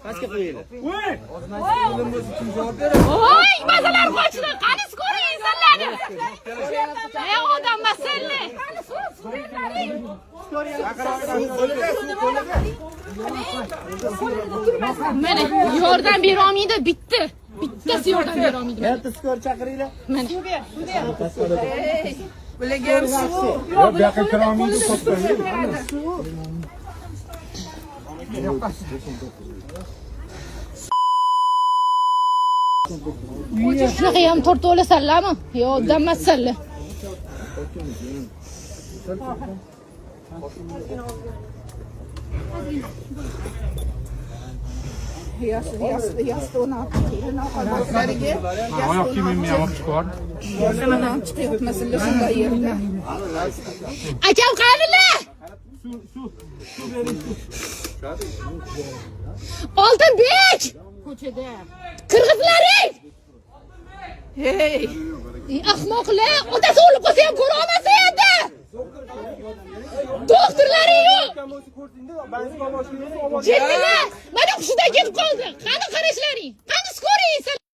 Pastga qo'yinglar. Voy, mazalar qochdi. Qani ko'ring insonlarni. Ey odam masalli. Mana yordam bera olmaydi, bitti. Bittasi yordam bera olmaydi. Katta skor chaqiringlar. Mana. Bularga ham suv. Yo'q, bu yoqqa kira olmaydi, to'xtaydi. Shunaqa ham tortib olasanlarmi? Yo, odam masalli. Yastığı ne yapayım? Oyoq kiyimimni ham olib chiqar. Yastığı çıkayotmasın da şunda yerine. Akam qanilar? Oltinbek! Ko'chada. Qirg'izlaring! Hey! Ahmoqlar, otasi o'lib qolsa ham ko'ra olmasa endi. Doktorlaring yo'q. Jildilar, mana hushidan ketib qoldi. Qani qarashlaring? Qani ko'ring.